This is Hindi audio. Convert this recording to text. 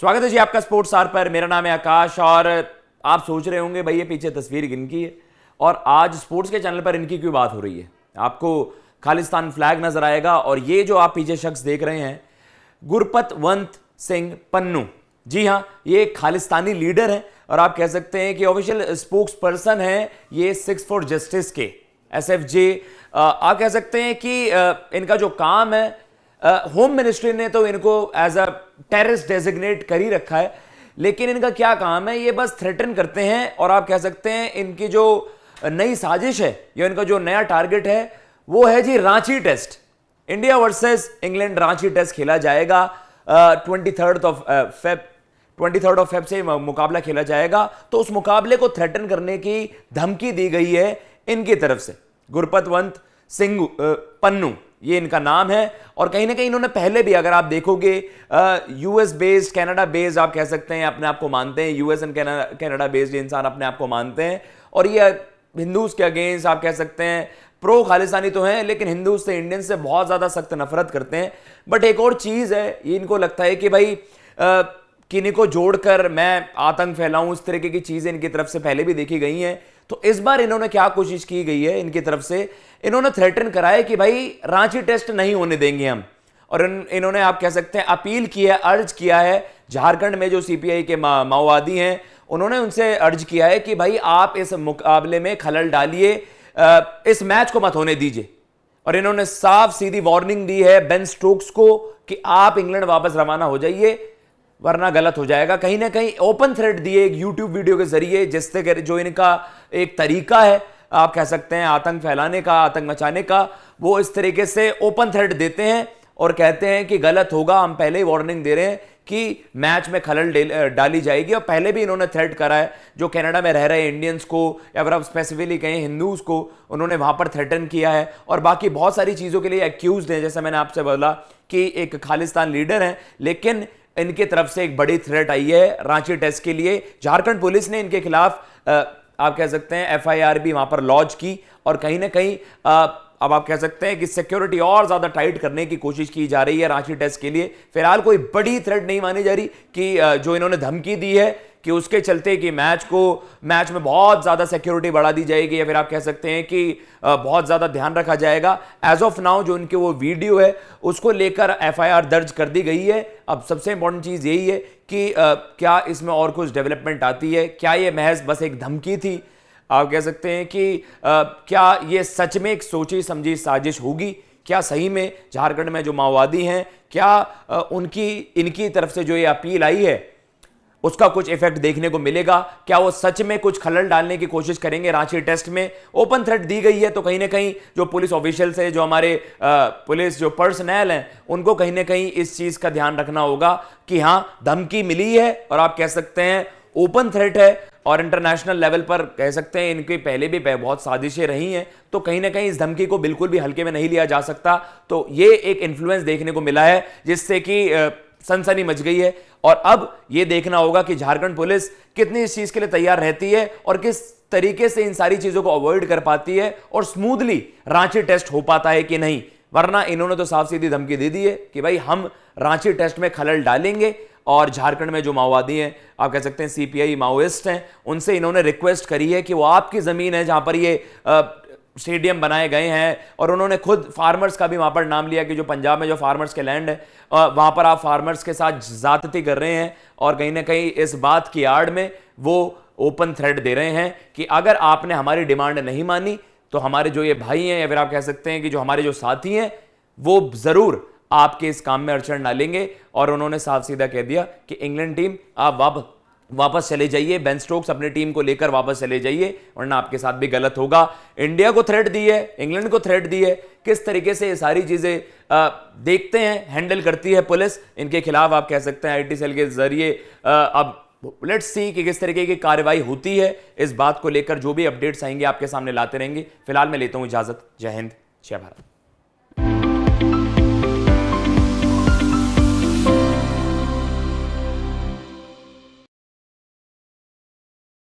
स्वागत है जी आपका स्पोर्ट्स आर पर। मेरा नाम है आकाश और आप सोच रहे होंगे भाई ये पीछे तस्वीर इनकी है और आज स्पोर्ट्स के चैनल पर इनकी क्यों बात हो रही है। आपको खालिस्तान फ्लैग नजर आएगा और ये जो आप पीछे शख्स देख रहे हैं गुरपतवंत सिंह पन्नू, जी हाँ, ये खालिस्तानी लीडर हैं और आप कह सकते हैं कि ऑफिशियल स्पोक्स पर्सन है ये सिक्स फॉर जस्टिस के SFJ। आप कह सकते हैं कि इनका जो काम है होम मिनिस्ट्री ने तो इनको एज अ टेररिस्ट डेजिग्नेट कर ही रखा है, लेकिन इनका क्या काम है, ये बस थ्रेटन करते हैं। और आप कह सकते हैं इनकी जो नई साजिश है या इनका जो नया टारगेट है वो है जी Ranchi test. India versus England Ranchi test खेला जाएगा 23rd ऑफ फेब से मुकाबला खेला जाएगा। तो उस मुकाबले को थ्रेटन करने की धमकी दी गई है इनकी तरफ से। गुरपतवंत सिंह पन्नू ये इनका नाम है और कहीं ना कहीं इन्होंने पहले भी, अगर आप देखोगे, US बेस्ड, कनाडा बेस्ड आप कह सकते हैं, अपने आप को मानते हैं, US एंड कनाडा बेस्ड इंसान अपने आप को मानते हैं और ये हिंदूज के अगेंस्ट आप कह सकते हैं प्रो खालिस्तानी तो हैं, लेकिन हिंदूज से, इंडियन से बहुत ज्यादा सख्त नफरत करते हैं। बट एक और चीज है, ये इनको लगता है कि भाई किन्हीं को जोड़कर मैं आतंक फैलाऊं, इस तरीके की चीजें इनकी तरफ से पहले भी देखी गई हैं। तो इस बार इन्होंने क्या कोशिश की गई है इनकी तरफ से, इन्होंने थ्रेटन करा है कि भाई रांची टेस्ट नहीं होने देंगे हम। और इन्होंने आप कह सकते हैं अपील की है, अर्ज किया है झारखंड में जो CPI के माओवादी हैं, उन्होंने उनसे अर्ज किया है कि भाई आप इस मुकाबले में खलल डालिए, इस मैच को मत होने दीजिए। और इन्होंने साफ सीधी वार्निंग दी है बेन स्टोक्स को कि आप इंग्लैंड वापस रवाना हो जाइए वरना गलत हो जाएगा। कहीं ना कहीं ओपन थ्रेट दिए एक YouTube वीडियो के जरिए, जिससे जो इनका एक तरीका है आप कह सकते हैं आतंक फैलाने का, आतंक मचाने का, वो इस तरीके से ओपन थ्रेट देते हैं और कहते हैं कि गलत होगा, हम पहले ही वार्निंग दे रहे हैं कि मैच में खलल डाली जाएगी। और पहले भी इन्होंने थ्रेट करा है जो कनाडा में रह रहे इंडियंस को, या अगर आप स्पेसिफिकली कहें हिंदूज को, उन्होंने वहां पर थ्रेटन किया है और बाकी बहुत सारी चीजों के लिए एक्यूज हैं। जैसे मैंने आपसे बोला कि एक खालिस्तान लीडर है, लेकिन इनकी तरफ से एक बड़ी थ्रेट आई है रांची टेस्ट के लिए। झारखंड पुलिस ने इनके खिलाफ आप कह सकते हैं FIR भी वहां पर लॉन्च की और कहीं ना कहीं अब आप कह सकते हैं कि सिक्योरिटी और ज्यादा टाइट करने की कोशिश की जा रही है रांची टेस्ट के लिए। फिलहाल कोई बड़ी थ्रेट नहीं मानी जा रही कि जो इन्होंने धमकी दी है कि उसके चलते कि मैच में बहुत ज्यादा सिक्योरिटी बढ़ा दी जाएगी, या फिर आप कह सकते हैं कि बहुत ज्यादा ध्यान रखा जाएगा। एज ऑफ नाउ जो उनके वो वीडियो है उसको लेकर FIR दर्ज कर दी गई है। अब सबसे इंपॉर्टेंट चीज यही है कि क्या इसमें और कुछ डेवलपमेंट आती है, क्या ये महज बस एक धमकी थी, आप कह सकते हैं कि क्या ये सच में एक सोची समझी साजिश होगी, क्या सही में झारखंड में जो माओवादी हैं, क्या इनकी तरफ से जो ये अपील आई है उसका कुछ इफेक्ट देखने को मिलेगा, क्या वो सच में कुछ खलल डालने की कोशिश करेंगे रांची टेस्ट में। ओपन थ्रेट दी गई है तो कहीं ना कहीं जो पुलिस ऑफिशियल्स है, जो हमारे पुलिस जो पर्सनल हैं, उनको कहीं ना कहीं इस चीज का ध्यान रखना होगा कि हां धमकी मिली है और आप कह सकते हैं ओपन थ्रेट है और इंटरनेशनल लेवल पर कह सकते हैं इनकी पहले भी बहुत साजिशें रही हैं। तो कहीं ना कहीं इस धमकी को बिल्कुल भी हल्के में नहीं लिया जा सकता। तो ये एक इन्फ्लुएंस देखने को मिला है जिससे कि सनसनी मच गई है और अब यह देखना होगा कि झारखंड पुलिस कितनी इस चीज के लिए तैयार रहती है और किस तरीके से इन सारी चीजों को अवॉइड कर पाती है और स्मूथली रांची टेस्ट हो पाता है कि नहीं। वरना इन्होंने तो साफ सीधी धमकी दे दी है कि भाई हम रांची टेस्ट में खलल डालेंगे। और झारखंड में जो माओवादी हैं, आप कह सकते हैं CPI माओइस्ट हैं, उनसे इन्होंने रिक्वेस्ट करी है कि वो आपकी जमीन है जहां पर ये स्टेडियम बनाए गए हैं, और उन्होंने खुद फार्मर्स का भी वहां पर नाम लिया कि जो पंजाब में जो फार्मर्स के लैंड है वहां पर आप फार्मर्स के साथ ज्यादती कर रहे हैं। और कहीं ना कहीं इस बात की आड़ में वो ओपन थ्रेट दे रहे हैं कि अगर आपने हमारी डिमांड नहीं मानी तो हमारे जो ये भाई हैं, या फिर आप कह सकते हैं कि जो हमारे जो साथी हैं, वो जरूर आपके इस काम में अड़चन डालेंगे। और उन्होंने साफ सीधा कह दिया कि इंग्लैंड टीम आप वापस चले जाइए, बेन स्टोक्स अपनी टीम को लेकर वापस चले जाइए, वरना आपके साथ भी गलत होगा। इंडिया को थ्रेट दी है, इंग्लैंड को थ्रेट दी है, किस तरीके से ये सारी चीजें देखते हैं हैंडल करती है पुलिस इनके खिलाफ, आप कह सकते हैं IT सेल के जरिए। अब लेट्स सी कि किस तरीके की कार्रवाई होती है। इस बात को लेकर जो भी अपडेट्स आएंगे आपके सामने लाते रहेंगे। फिलहाल मैं लेता हूं इजाजत। जय हिंद, जय भारत।